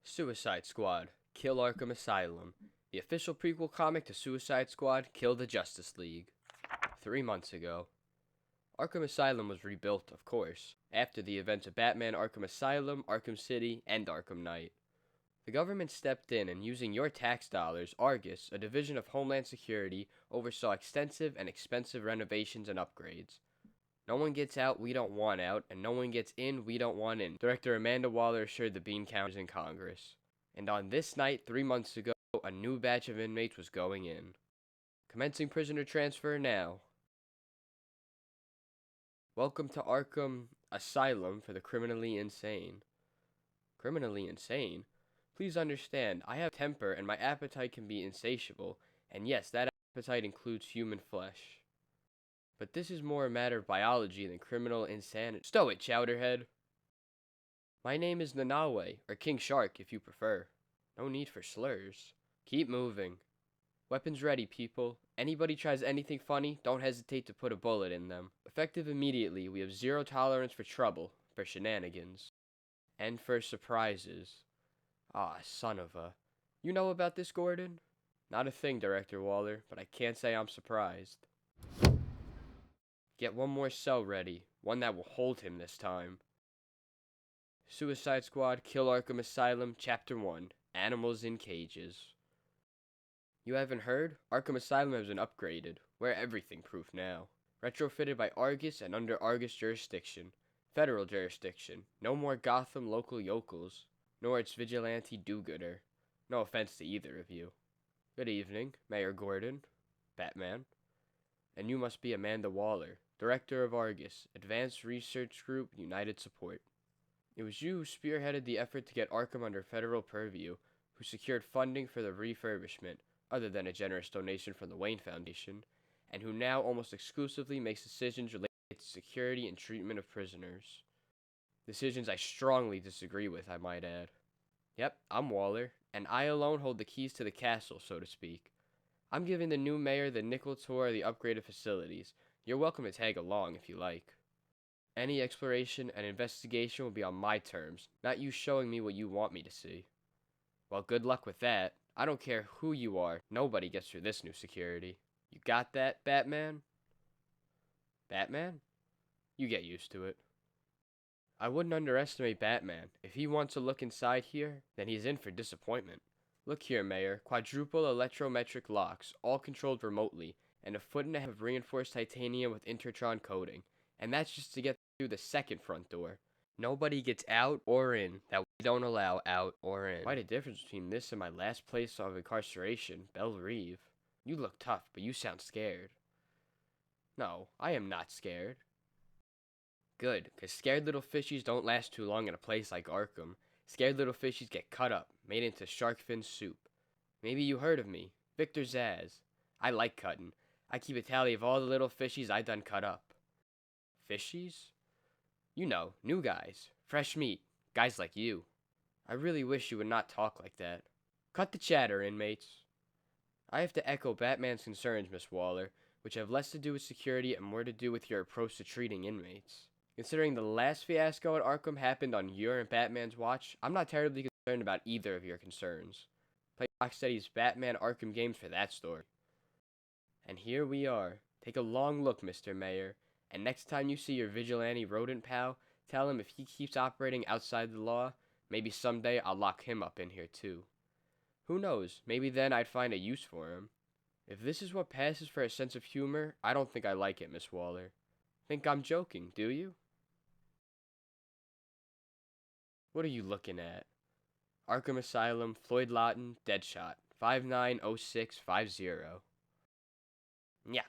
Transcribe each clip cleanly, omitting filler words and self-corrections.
Suicide Squad, Kill Arkham Asylum, the official prequel comic to Suicide Squad, Kill the Justice League. 3 months ago, Arkham Asylum was rebuilt, of course, after the events of Batman Arkham Asylum, Arkham City, and Arkham Knight. The government stepped in and using your tax dollars, Argus, a division of Homeland Security, oversaw extensive and expensive renovations and upgrades. No one gets out we don't want out, and no one gets in we don't want in, Director Amanda Waller assured the bean counters in Congress. And on this night, 3 months ago, a new batch of inmates was going in. Commencing prisoner transfer now. Welcome to Arkham Asylum for the criminally insane. Criminally insane? Please understand, I have temper and my appetite can be insatiable, and yes, that appetite includes human flesh. But this is more a matter of biology than criminal insanity. Stow it, Chowderhead! My name is Nanawe, or King Shark if you prefer. No need for slurs. Keep moving. Weapons ready, people. Anybody tries anything funny, don't hesitate to put a bullet in them. Effective immediately, we have zero tolerance for trouble, for shenanigans, and for surprises. Ah, son of a... You know about this, Gordon? Not a thing, Director Waller, but I can't say I'm surprised. Get one more cell ready, one that will hold him this time. Suicide Squad, Kill Arkham Asylum, Chapter 1, Animals in Cages. You haven't heard? Arkham Asylum has been upgraded. We're everything-proof now. Retrofitted by Argus and under Argus jurisdiction. Federal jurisdiction. No more Gotham local yokels, nor its vigilante do-gooder. No offense to either of you. Good evening, Mayor Gordon, Batman. And you must be Amanda Waller, Director of Argus, Advanced Research Group, United Support. It was you who spearheaded the effort to get Arkham under federal purview, who secured funding for the refurbishment, other than a generous donation from the Wayne Foundation, and who now almost exclusively makes decisions related to security and treatment of prisoners. Decisions I strongly disagree with, I might add. Yep, I'm Waller, and I alone hold the keys to the castle, so to speak. I'm giving the new mayor the nickel tour of the upgraded facilities. You're welcome to tag along if you like. Any exploration and investigation will be on my terms, not you showing me what you want me to see. Well, good luck with that. I don't care who you are, nobody gets through this new security. You got that, Batman? Batman? You get used to it. I wouldn't underestimate Batman. If he wants to look inside here, then he's in for disappointment. Look here, Mayor. Quadruple electrometric locks, all controlled remotely, and a 1.5 foot of reinforced titanium with Intertron coating. And that's just to get through the second front door. Nobody gets out or in that we don't allow out or in. Quite a difference between this and my last place of incarceration, Belle Reve. You look tough, but you sound scared. No, I am not scared. Good, because scared little fishies don't last too long in a place like Arkham. Scared little fishies get cut up, made into shark fin soup. Maybe you heard of me, Victor Zaz. I like cutting. I keep a tally of all the little fishies I done cut up. Fishies? You know, new guys, fresh meat, guys like you. I really wish you would not talk like that. Cut the chatter, inmates. I have to echo Batman's concerns, Miss Waller, which have less to do with security and more to do with your approach to treating inmates. Considering the last fiasco at Arkham happened on your and Batman's watch, I'm not terribly concerned about either of your concerns. Play Rocksteady's Batman Arkham games for that story. And here we are. Take a long look, Mr. Mayor, and next time you see your vigilante rodent pal, tell him if he keeps operating outside the law, maybe someday I'll lock him up in here too. Who knows, maybe then I'd find a use for him. If this is what passes for a sense of humor, I don't think I like it, Miss Waller. Think I'm joking, do you? What are you looking at? Arkham Asylum, Floyd Lawton, Deadshot, 590650. Yuck.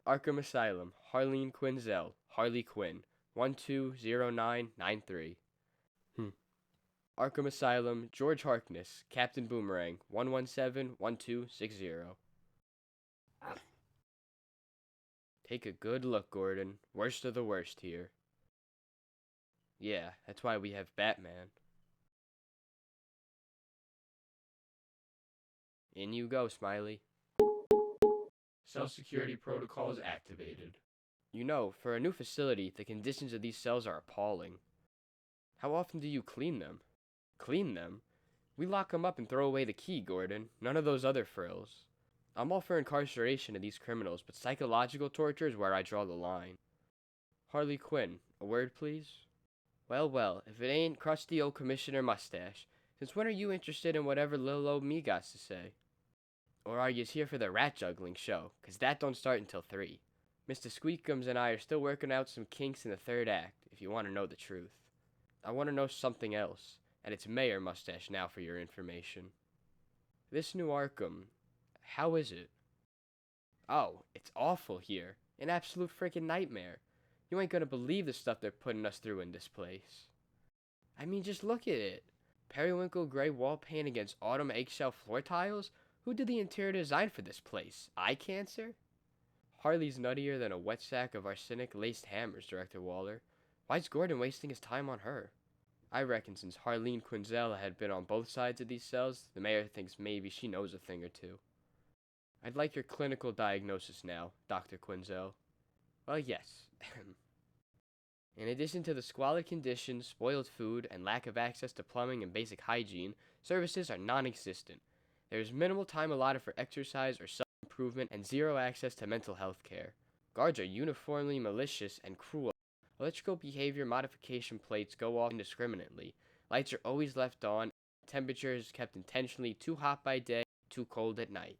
Arkham Asylum, Harleen Quinzel, Harley Quinn, 120993. Arkham Asylum, George Harkness, Captain Boomerang, 1171260. Take a good look, Gordon. Worst of the worst here. Yeah, that's why we have Batman. In you go, Smiley. Cell security protocols activated. You know, for a new facility, the conditions of these cells are appalling. How often do you clean them? Clean them? We lock 'em up and throw away the key, Gordon. None of those other frills. I'm all for incarceration of these criminals, but psychological torture is where I draw the line. Harley Quinn, a word please? Well, well, if it ain't crusty old Commissioner Mustache, since when are you interested in whatever little old me got to say? Or are yous here for the rat juggling show, 'cause that don't start until 3. Mr. Squeakums and I are still working out some kinks in the 3rd act, if you want to know the truth. I want to know something else, and it's Mayor Mustache now for your information. This new Arkham, how is it? Oh, it's awful here. An absolute freaking nightmare. You ain't gonna believe the stuff they're putting us through in this place. I mean, just look at it. Periwinkle gray wall paint against autumn eggshell floor tiles? Who did the interior design for this place? Eye cancer? Harley's nuttier than a wet sack of arsenic-laced hammers, Director Waller. Why's Gordon wasting his time on her? I reckon since Harleen Quinzel had been on both sides of these cells, the mayor thinks maybe she knows a thing or two. I'd like your clinical diagnosis now, Dr. Quinzel. Well, yes. In addition to the squalid conditions, spoiled food, and lack of access to plumbing and basic hygiene, services are non-existent. There is minimal time allotted for exercise or self-improvement and zero access to mental health care. Guards are uniformly malicious and cruel. Electrical behavior modification plates go off indiscriminately. Lights are always left on. Temperature is kept intentionally too hot by day, too cold at night.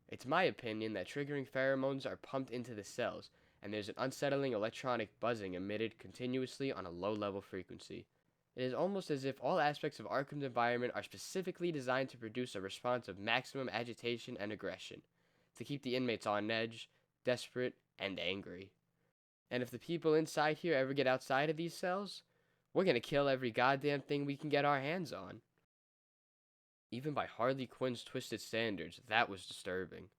It's my opinion that triggering pheromones are pumped into the cells, and there's an unsettling electronic buzzing emitted continuously on a low-level frequency. It is almost as if all aspects of Arkham's environment are specifically designed to produce a response of maximum agitation and aggression, to keep the inmates on edge, desperate, and angry. And if the people inside here ever get outside of these cells, we're gonna kill every goddamn thing we can get our hands on. Even by Harley Quinn's twisted standards, that was disturbing.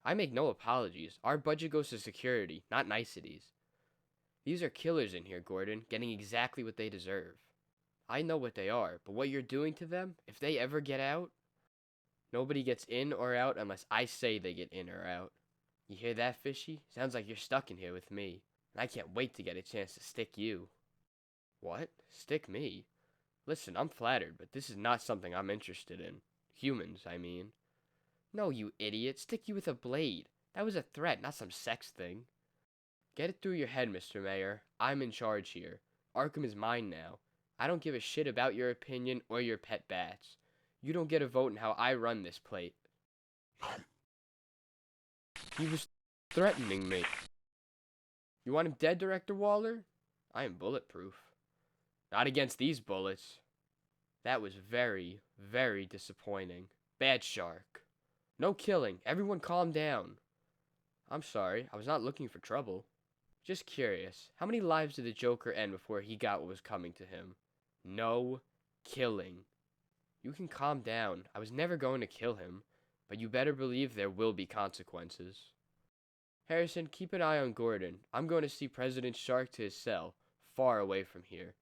I make no apologies. Our budget goes to security, not niceties. These are killers in here, Gordon, getting exactly what they deserve. I know what they are, but what you're doing to them, if they ever get out, nobody gets in or out unless I say they get in or out. You hear that, Fishy? Sounds like you're stuck in here with me, and I can't wait to get a chance to stick you. What? Stick me? Listen, I'm flattered, but this is not something I'm interested in. Humans, I mean. No, you idiot. Stick you with a blade. That was a threat, not some sex thing. Get it through your head, Mr. Mayor. I'm in charge here. Arkham is mine now. I don't give a shit about your opinion or your pet bats. You don't get a vote in how I run this place. He was threatening me. You want him dead, Director Waller? I am bulletproof. Not against these bullets. That was very, very disappointing. Bad shark. No killing. Everyone calm down. I'm sorry. I was not looking for trouble. Just curious. How many lives did the Joker end before he got what was coming to him? No killing. You can calm down. I was never going to kill him. But you better believe there will be consequences. Harrison, keep an eye on Gordon. I'm going to see President Shark to his cell, far away from here.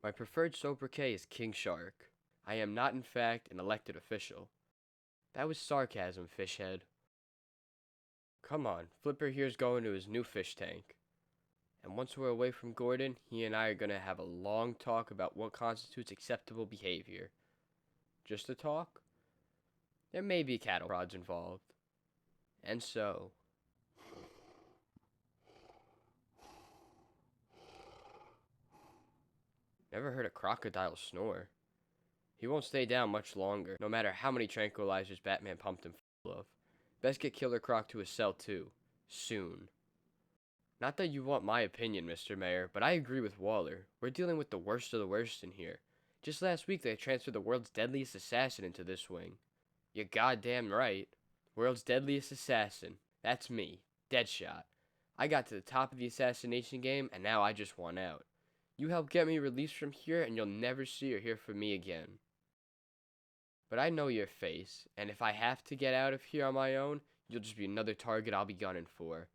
My preferred sobriquet is King Shark. I am not, in fact, an elected official. That was sarcasm, fishhead. Come on, Flipper here's going to his new fish tank. And once we're away from Gordon, he and I are going to have a long talk about what constitutes acceptable behavior. Just a talk? There may be cattle prods involved. And so... Never heard a crocodile snore. He won't stay down much longer, no matter how many tranquilizers Batman pumped him full of. Best get Killer Croc to his cell too. Soon. Not that you want my opinion, Mr. Mayor, but I agree with Waller. We're dealing with the worst of the worst in here. Just last week they transferred the world's deadliest assassin into this wing. You're goddamn right. World's deadliest assassin. That's me. Deadshot. I got to the top of the assassination game, and now I just want out. You help get me released from here, and you'll never see or hear from me again. But I know your face, and if I have to get out of here on my own, you'll just be another target I'll be gunning for.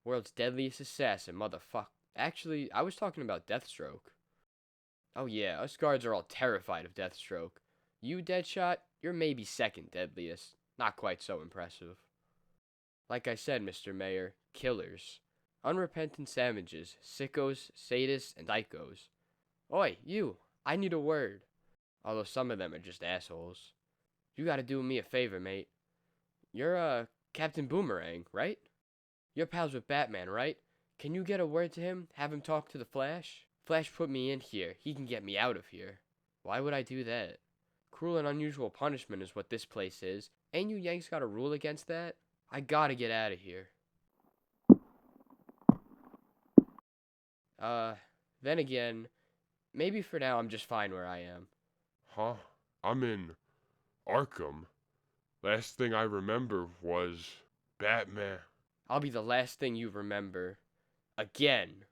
World's deadliest assassin, motherfucker. Actually, I was talking about Deathstroke. Oh yeah, us guards are all terrified of Deathstroke. You, Deadshot, you're maybe second deadliest. Not quite so impressive. Like I said, Mr. Mayor, killers. Unrepentant savages, sickos, sadists, and psychos. Oi, you! I need a word. Although some of them are just assholes. You gotta do me a favor, mate. You're, Captain Boomerang, right? You're pals with Batman, right? Can you get a word to him? Have him talk to the Flash? Flash put me in here. He can get me out of here. Why would I do that? Cruel and unusual punishment is what this place is. Ain't you Yanks got a rule against that? I gotta get out of here. Then again, maybe for now I'm just fine where I am. Huh? I'm in Arkham. Last thing I remember was Batman. I'll be the last thing you remember. Again.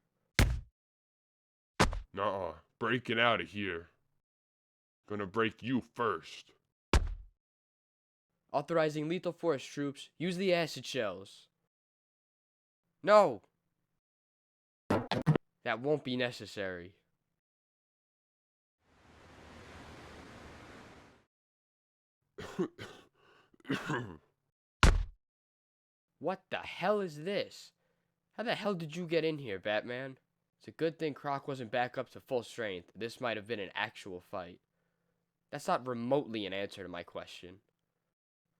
Nuh-uh. Breaking out of here. Gonna break you first. Authorizing lethal force troops. Use the acid shells. No! That won't be necessary. What the hell is this? How the hell did you get in here, Batman? It's a good thing Croc wasn't back up to full strength. This might have been an actual fight. That's not remotely an answer to my question.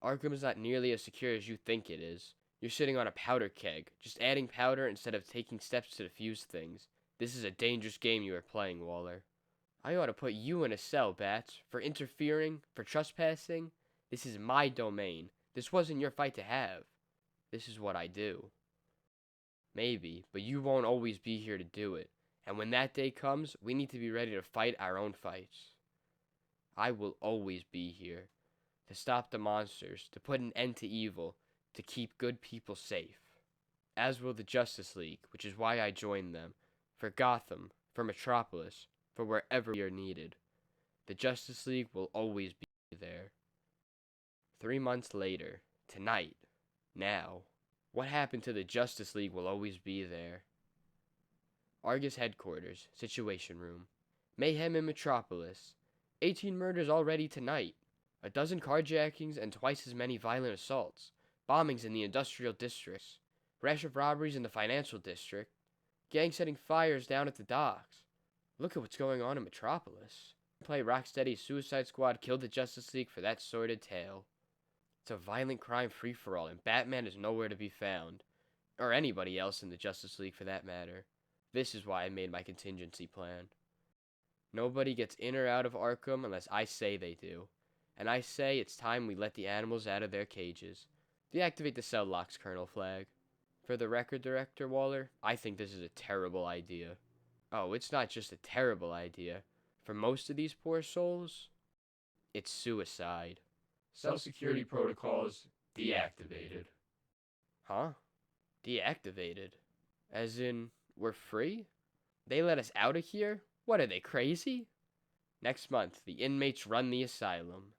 Arkham is not nearly as secure as you think it is. You're sitting on a powder keg, just adding powder instead of taking steps to defuse things. This is a dangerous game you are playing, Waller. I ought to put you in a cell, Bats, for interfering, for trespassing. This is my domain. This wasn't your fight to have. This is what I do. Maybe, but you won't always be here to do it. And when that day comes, we need to be ready to fight our own fights. I will always be here. To stop the monsters, to put an end to evil, to keep good people safe. As will the Justice League, which is why I joined them. For Gotham, for Metropolis, for wherever we are needed. The Justice League will always be there. 3 months later, tonight, now, what happened to the Justice League will always be there. Argus headquarters, Situation Room. Mayhem in Metropolis. 18 murders already tonight. A dozen carjackings and twice as many violent assaults. Bombings in the industrial districts. Rash of robberies in the financial district. Gang setting fires down at the docks. Look at what's going on in Metropolis. Play Rocksteady's Suicide Squad killed the Justice League for that sordid tale. It's a violent crime free-for-all, and Batman is nowhere to be found. Or anybody else in the Justice League, for that matter. This is why I made my contingency plan. Nobody gets in or out of Arkham unless I say they do. And I say it's time we let the animals out of their cages. Deactivate the cell locks, Colonel Flag. For the record, Director Waller, I think this is a terrible idea. Oh, it's not just a terrible idea. For most of these poor souls, it's suicide. Cell security protocols deactivated. Huh? Deactivated? As in, we're free? They let us out of here? What are they, crazy? Next month, the inmates run the asylum.